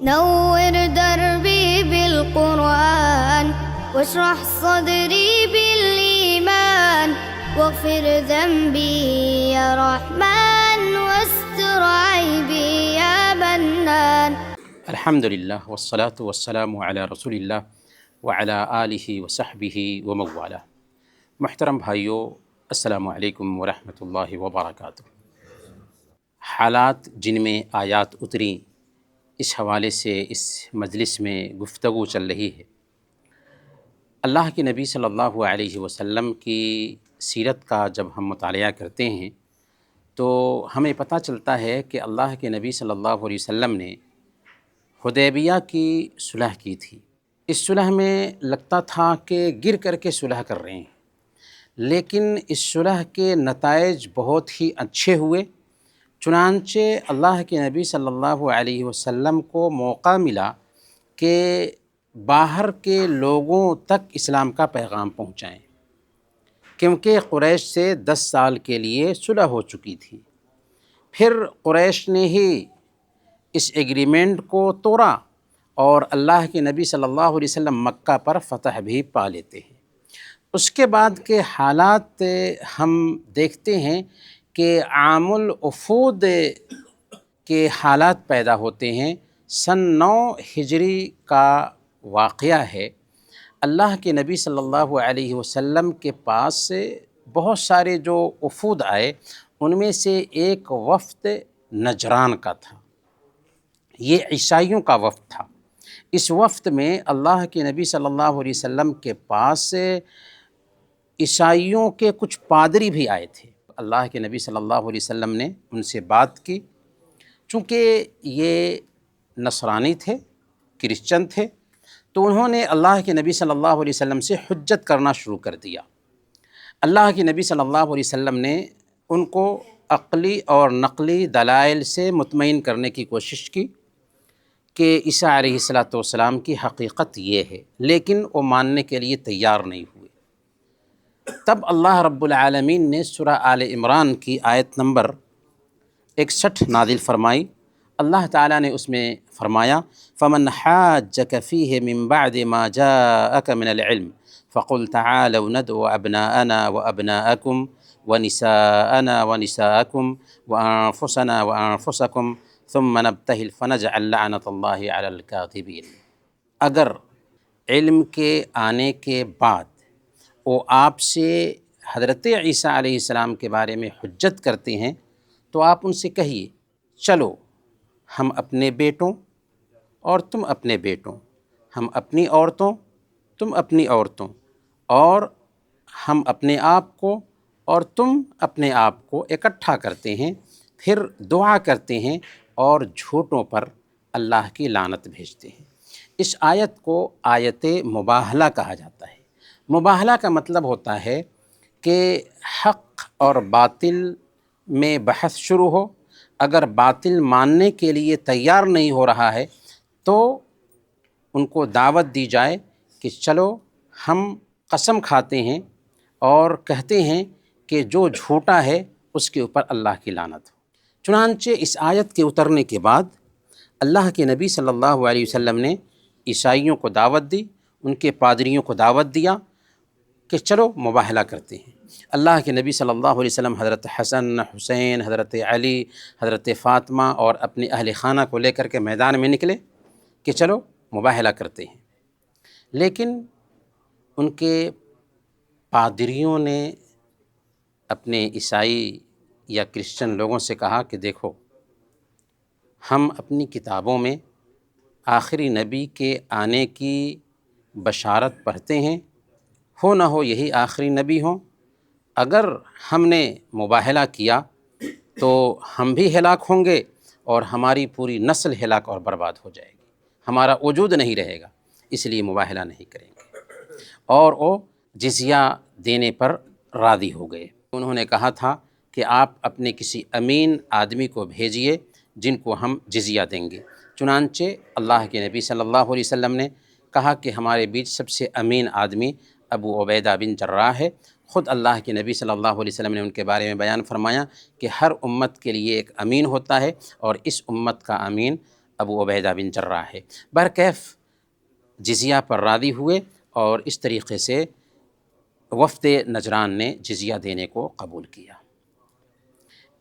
نور دربي بالقرآن واشرح صدري بالإيمان واغفر ذنبي يا رحمن واستر عيبي يا منان. الحمدللہ والصلاة والسلام علی رسول اللہ وعلی آلہ وصحبہ ومن والہ. محترم بھائیو، السلام علیکم ورحمۃ اللہ وبرکاتہ. حالات جن میں آیات اتری، اس حوالے سے اس مجلس میں گفتگو چل رہی ہے. اللہ کے نبی صلی اللہ علیہ وسلم کی سیرت کا جب ہم مطالعہ کرتے ہیں تو ہمیں پتہ چلتا ہے کہ اللہ کے نبی صلی اللہ علیہ وسلم نے حدیبیہ کی صلح کی تھی. اس صلح میں لگتا تھا کہ گر کر کے صلح کر رہے ہیں، لیکن اس صلح کے نتائج بہت ہی اچھے ہوئے. چنانچہ اللہ کے نبی صلی اللہ علیہ وسلم کو موقع ملا کہ باہر کے لوگوں تک اسلام کا پیغام پہنچائیں، کیونکہ قریش سے 10 سال کے لیے صلح ہو چکی تھی. پھر قریش نے ہی اس ایگریمنٹ کو توڑا اور اللہ کے نبی صلی اللہ علیہ وسلم مکہ پر فتح بھی پا لیتے ہیں. اس کے بعد کے حالات ہم دیکھتے ہیں کہ عام الوفود کے حالات پیدا ہوتے ہیں. سن 9 ہجری کا واقعہ ہے. اللہ کے نبی صلی اللہ علیہ وسلم کے پاس بہت سارے جو وفود آئے، ان میں سے ایک وفد نجران کا تھا. یہ عیسائیوں کا وفد تھا. اس وفد میں اللہ کے نبی صلی اللہ علیہ وسلم کے پاس عیسائیوں کے کچھ پادری بھی آئے تھے. اللہ کے نبی صلی اللہ علیہ وسلم نے ان سے بات کی. چونکہ یہ نصرانی تھے، کرسچن تھے، تو انہوں نے اللہ کے نبی صلی اللہ علیہ وسلم سے حجت کرنا شروع کر دیا. اللہ کے نبی صلی اللہ علیہ وسلم نے ان کو عقلی اور نقلی دلائل سے مطمئن کرنے کی کوشش کی کہ عیسیٰ علیہ السلام کی حقیقت یہ ہے، لیکن وہ ماننے کے لیے تیار نہیں ہوئے. تب اللہ رب العالمین نے سورہ آل عمران کی آیت نمبر 61 نازل فرمائی. اللہ تعالیٰ نے اس میں فرمایا فَمَنْ حَاجَّكَ فِيهِ مِن بَعْدِ مَا جَاءَكَ مِنَ الْعِلْمِ فَقُلْ تَعَالَوْا نَدْعُ أَبْنَاءَنَا وَأَبْنَاءَكُمْ وَنِسَاءَنَا وَنِسَاءَكُمْ وَأَنفُسَنَا وَأَنفُسَكُمْ ثُمَّ نَبْتَهِلْ فَنَجْعَلْ لَعْنَةَ اللَّهِ عَلَى الْكَاذِبِينَ. اگر علم کے آنے کے بعد وہ آپ سے حضرت عیسیٰ علیہ السلام کے بارے میں حجت کرتے ہیں تو آپ ان سے کہیے، چلو ہم اپنے بیٹوں اور تم اپنے بیٹوں، ہم اپنی عورتوں تم اپنی عورتوں، اور ہم اپنے آپ کو اور تم اپنے آپ کو اکٹھا کرتے ہیں، پھر دعا کرتے ہیں اور جھوٹوں پر اللہ کی لعنت بھیجتے ہیں. اس آیت کو آیت مباہلہ کہا جاتا ہے. مباہلہ کا مطلب ہوتا ہے کہ حق اور باطل میں بحث شروع ہو. اگر باطل ماننے کے لیے تیار نہیں ہو رہا ہے تو ان کو دعوت دی جائے کہ چلو ہم قسم کھاتے ہیں اور کہتے ہیں کہ جو جھوٹا ہے اس کے اوپر اللہ کی لعنت ہو. چنانچہ اس آیت کے اترنے کے بعد اللہ کے نبی صلی اللہ علیہ وسلم نے عیسائیوں کو دعوت دی، ان کے پادریوں کو دعوت دیا کہ چلو مباہلہ کرتے ہیں. اللہ کے نبی صلی اللہ علیہ وسلم حضرت حسن، حسین، حضرت علی، حضرت فاطمہ اور اپنے اہل خانہ کو لے کر کے میدان میں نکلے کہ چلو مباہلہ کرتے ہیں. لیکن ان کے پادریوں نے اپنے عیسائی یا کرسچن لوگوں سے کہا کہ دیکھو، ہم اپنی کتابوں میں آخری نبی کے آنے کی بشارت پڑھتے ہیں، ہو نہ ہو یہی آخری نبی ہوں. اگر ہم نے مباہلہ کیا تو ہم بھی ہلاک ہوں گے اور ہماری پوری نسل ہلاک اور برباد ہو جائے گی، ہمارا وجود نہیں رہے گا، اس لیے مباہلہ نہیں کریں گے. اور وہ جزیہ دینے پر راضی ہو گئے. انہوں نے کہا تھا کہ آپ اپنے کسی امین آدمی کو بھیجئے جن کو ہم جزیہ دیں گے. چنانچہ اللہ کے نبی صلی اللہ علیہ وسلم نے کہا کہ ہمارے بیچ سب سے امین آدمی ابو عبیدہ بن جراح ہے. خود اللہ کے نبی صلی اللہ علیہ وسلم نے ان کے بارے میں بیان فرمایا کہ ہر امت کے لیے ایک امین ہوتا ہے، اور اس امت کا امین ابو عبیدہ بن جراح ہے۔ بہرکیف جزیہ پر راضی ہوئے اور اس طریقے سے وفد نجران نے جزیہ دینے کو قبول کیا۔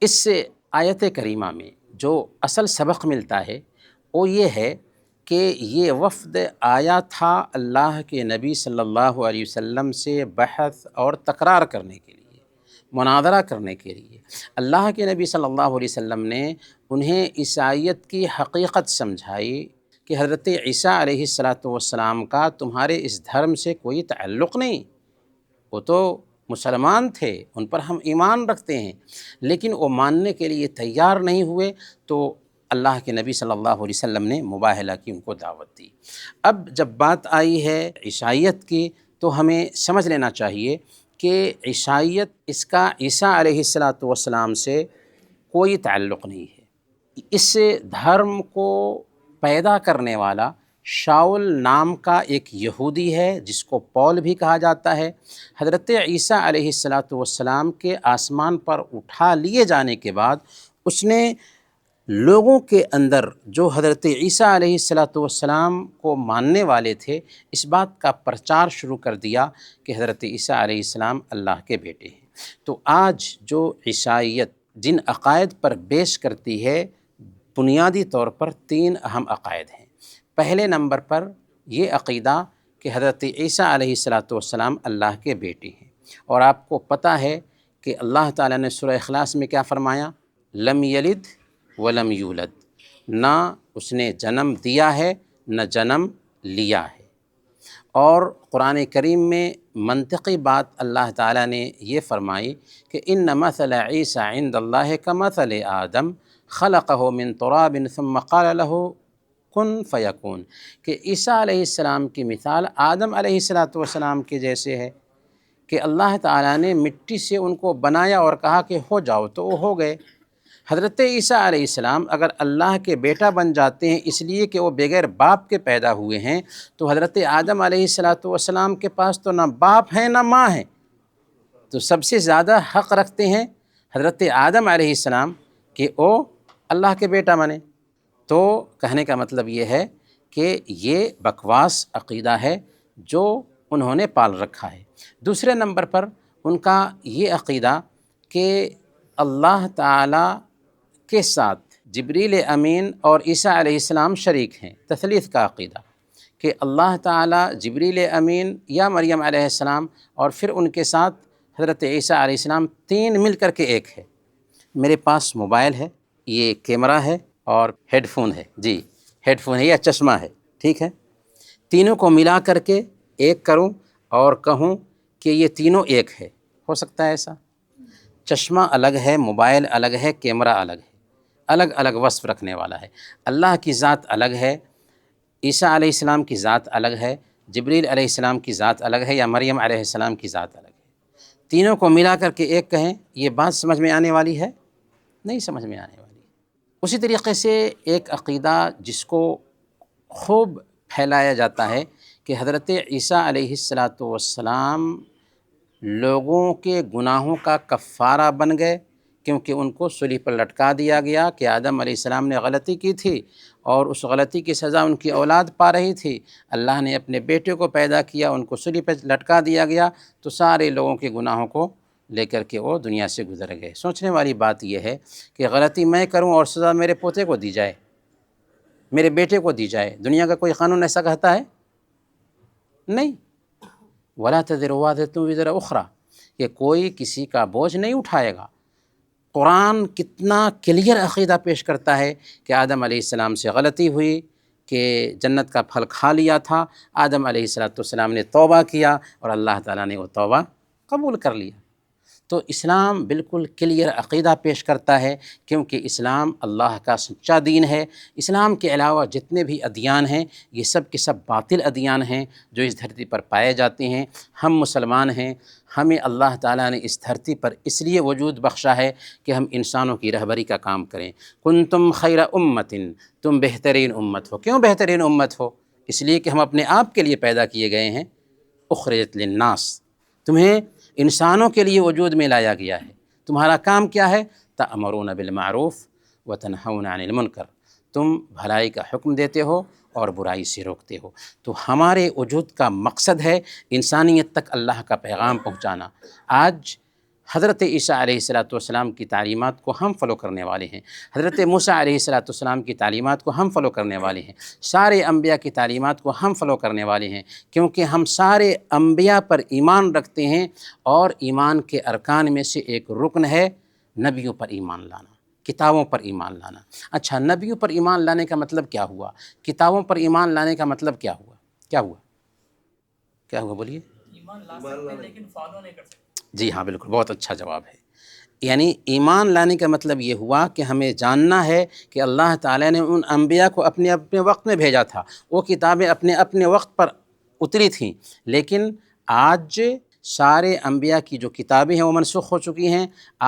اس سے آیت کریمہ میں جو اصل سبق ملتا ہے وہ یہ ہے کہ یہ وفد آیا تھا اللہ کے نبی صلی اللہ علیہ وسلم سے بحث اور تکرار کرنے کے لیے، مناظرہ کرنے کے لیے۔ اللہ کے نبی صلی اللہ علیہ وسلم نے انہیں عیسائیت کی حقیقت سمجھائی کہ حضرت عیسیٰ علیہ السلام کا تمہارے اس دھرم سے کوئی تعلق نہیں، وہ تو مسلمان تھے، ان پر ہم ایمان رکھتے ہیں، لیکن وہ ماننے کے لیے تیار نہیں ہوئے، تو اللہ کے نبی صلی اللہ علیہ وسلم نے مباہلہ کی، ان کو دعوت دی۔ اب جب بات آئی ہے عیسائیت کی تو ہمیں سمجھ لینا چاہیے کہ عیسائیت اس کا عیسیٰ علیہ السلام سے کوئی تعلق نہیں ہے۔ اس دھرم کو پیدا کرنے والا شاول نام کا ایک یہودی ہے جس کو پول بھی کہا جاتا ہے۔ حضرت عیسیٰ علیہ السلام کے آسمان پر اٹھا لیے جانے کے بعد اس نے لوگوں کے اندر جو حضرت عیسیٰ علیہ السلام کو ماننے والے تھے اس بات کا پرچار شروع کر دیا کہ حضرت عیسیٰ علیہ السلام اللہ کے بیٹے ہیں۔ تو آج جو عیسائیت جن عقائد پر بیس کرتی ہے، بنیادی طور پر 3 اہم عقائد ہیں۔ پہلے نمبر پر یہ عقیدہ کہ حضرت عیسیٰ علیہ السلام اللہ کے بیٹے ہیں، اور آپ کو پتہ ہے کہ اللہ تعالیٰ نے سورہ اخلاص میں کیا فرمایا؟ لم یلد ولم یولد، نہ اس نے جنم دیا ہے نہ جنم لیا ہے۔ اور قرآن کریم میں منطقی بات اللہ تعالیٰ نے یہ فرمائی کہ ان مثل عیسیٰ عند اللہ کمثل آدم خلقہ من تراب ثم قال له کن فیکون، کہ عیسیٰ علیہ السلام کی مثال آدم علیہ السلام کے جیسے ہے کہ اللہ تعالیٰ نے مٹی سے ان کو بنایا اور کہا کہ ہو جاؤ تو وہ ہو گئے۔ حضرت عیسیٰ علیہ السلام اگر اللہ کے بیٹا بن جاتے ہیں اس لیے کہ وہ بغیر باپ کے پیدا ہوئے ہیں، تو حضرت آدم علیہ السلام کے پاس تو نہ باپ ہیں نہ ماں ہیں، تو سب سے زیادہ حق رکھتے ہیں حضرت آدم علیہ السلام کہ وہ اللہ کے بیٹا بنے۔ تو کہنے کا مطلب یہ ہے کہ یہ بکواس عقیدہ ہے جو انہوں نے پال رکھا ہے۔ دوسرے نمبر پر ان کا یہ عقیدہ کہ اللہ تعالیٰ کے ساتھ جبریل امین اور عیسیٰ علیہ السلام شریک ہیں، تثلیث کا عقیدہ کہ اللہ تعالیٰ جبریل امین یا مریم علیہ السلام اور پھر ان کے ساتھ حضرت عیسیٰ علیہ السلام 3 مل کر کے ایک ہے۔ میرے پاس موبائل ہے، یہ کیمرہ ہے اور ہیڈ فون ہے، جی ہیڈ فون ہے یا چشمہ ہے، ٹھیک ہے، تینوں کو ملا کر کے ایک کروں اور کہوں کہ یہ تینوں ایک ہے، ہو سکتا ہے ایسا؟ چشمہ الگ ہے، موبائل الگ ہے، کیمرہ الگ ہے، الگ الگ وصف رکھنے والا ہے۔ اللہ کی ذات الگ ہے، عیسیٰ علیہ السلام کی ذات الگ ہے، جبریل علیہ السلام کی ذات الگ ہے، یا مریم علیہ السلام کی ذات الگ ہے۔ تینوں کو ملا کر کے ایک کہیں، یہ بات سمجھ میں آنے والی ہے؟ نہیں سمجھ میں آنے والی۔ اسی طریقے سے ایک عقیدہ جس کو خوب پھیلایا جاتا ہے کہ حضرت عیسیٰ علیہ السلام لوگوں کے گناہوں کا کفارہ بن گئے، کیونکہ ان کو صلیب پر لٹکا دیا گیا کہ آدم علیہ السلام نے غلطی کی تھی اور اس غلطی کی سزا ان کی اولاد پا رہی تھی۔ اللہ نے اپنے بیٹے کو پیدا کیا، ان کو صلیب پر لٹکا دیا گیا، تو سارے لوگوں کے گناہوں کو لے کر کے وہ دنیا سے گزر گئے۔ سوچنے والی بات یہ ہے کہ غلطی میں کروں اور سزا میرے پوتے کو دی جائے، میرے بیٹے کو دی جائے، دنیا کا کوئی قانون ایسا کہتا ہے؟ نہیں۔ وَلَا تَزِرُ وَازِرَةٌ وِزْرَ أُخْرَىٰ، کہ کوئی کسی کا بوجھ نہیں اٹھائے گا۔ قرآن کتنا کلیئر عقیدہ پیش کرتا ہے کہ آدم علیہ السلام سے غلطی ہوئی کہ جنت کا پھل کھا لیا تھا، آدم علیہ السلام نے توبہ کیا اور اللہ تعالیٰ نے وہ توبہ قبول کر لیا۔ تو اسلام بالکل کلیئر عقیدہ پیش کرتا ہے، کیونکہ اسلام اللہ کا سچا دین ہے۔ اسلام کے علاوہ جتنے بھی ادیان ہیں یہ سب کے سب باطل ادیان ہیں جو اس دھرتی پر پائے جاتے ہیں۔ ہم مسلمان ہیں، ہمیں اللہ تعالیٰ نے اس دھرتی پر اس لیے وجود بخشا ہے کہ ہم انسانوں کی رہبری کا کام کریں۔ کنتم خیر امت، تم بہترین امت ہو۔ کیوں بہترین امت ہو؟ اس لیے کہ ہم اپنے آپ کے لیے پیدا کیے گئے ہیں۔ اخرجت للناس، تمہیں انسانوں کے لیے وجود میں لایا گیا ہے۔ تمہارا کام کیا ہے؟ تأمرون بالمعروف وتنہون عن المنکر، تم بھلائی کا حکم دیتے ہو اور برائی سے روکتے ہو۔ تو ہمارے وجود کا مقصد ہے انسانیت تک اللہ کا پیغام پہنچانا۔ آج حضرت عیسیٰ علیہ السلام کی تعلیمات کو ہم فالو کرنے والے ہیں، حضرت موسیٰ علیہ السلام کی تعلیمات کو ہم فالو کرنے والے ہیں، سارے انبیاء کی تعلیمات کو ہم فالو کرنے والے ہیں، کیونکہ ہم سارے انبیاء پر ایمان رکھتے ہیں، اور ایمان کے ارکان میں سے ایک رکن ہے نبیوں پر ایمان لانا، کتابوں پر ایمان لانا۔ اچھا، نبیوں پر ایمان لانے کا مطلب کیا ہوا؟ کتابوں پر ایمان لانے کا مطلب کیا ہوا؟ کیا ہوا بولیے؟ ایمان لا سکتے ہیں لیکن فالو نہیں کر سکتے۔ جی ہاں، بالکل، بہت اچھا جواب ہے۔ یعنی ایمان لانے کا مطلب یہ ہوا کہ ہمیں جاننا ہے کہ اللہ تعالیٰ نے ان انبیاء کو اپنے اپنے وقت میں بھیجا تھا، وہ کتابیں اپنے اپنے وقت پر اتری تھیں، لیکن آج سارے انبیاء کی جو کتابیں ہیں وہ منسوخ ہو چکی ہیں۔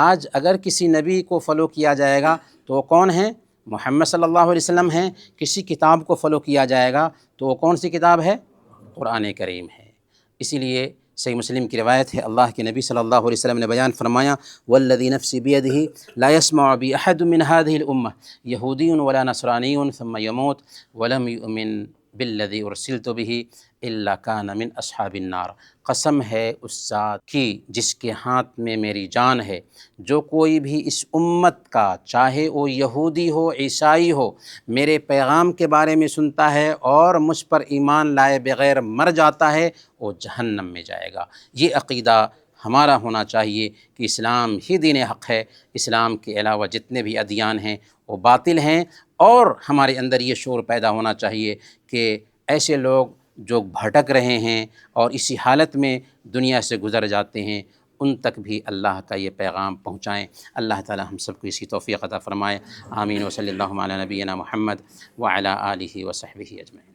آج اگر کسی نبی کو فالو کیا جائے گا تو وہ کون ہیں؟ محمد صلی اللہ علیہ وسلم ہیں۔ کسی کتاب کو فالو کیا جائے گا تو وہ کون سی کتاب ہے؟ قرآن کریم ہے۔ اسی لیے صحیح مسلم کی روایت ہے، اللہ کے نبی صلی اللہ علیہ وسلم نے بیان فرمایا، والذی نفسی بیدہ لا یسمع بی احد من هذه الامہ یہودی ولا نصرانی ثم یموت ولم یؤمن بالذی ارسلت به الا کان من اصحاب النار۔ قسم ہے اس ذات کی جس کے ہاتھ میں میری جان ہے، جو کوئی بھی اس امت کا، چاہے وہ یہودی ہو عیسائی ہو، میرے پیغام کے بارے میں سنتا ہے اور مجھ پر ایمان لائے بغیر مر جاتا ہے، وہ جہنم میں جائے گا۔ یہ عقیدہ ہمارا ہونا چاہیے کہ اسلام ہی دین حق ہے، اسلام کے علاوہ جتنے بھی ادیان ہیں وہ باطل ہیں، اور ہمارے اندر یہ شعور پیدا ہونا چاہیے کہ ایسے لوگ جو بھٹک رہے ہیں اور اسی حالت میں دنیا سے گزر جاتے ہیں، ان تک بھی اللہ کا یہ پیغام پہنچائیں۔ اللہ تعالی ہم سب کو اسی توفیق عطا فرمائے۔ آمین، وصلی اللہ علی نبینا محمد وعلی آلہ وصحبہ اجمعین۔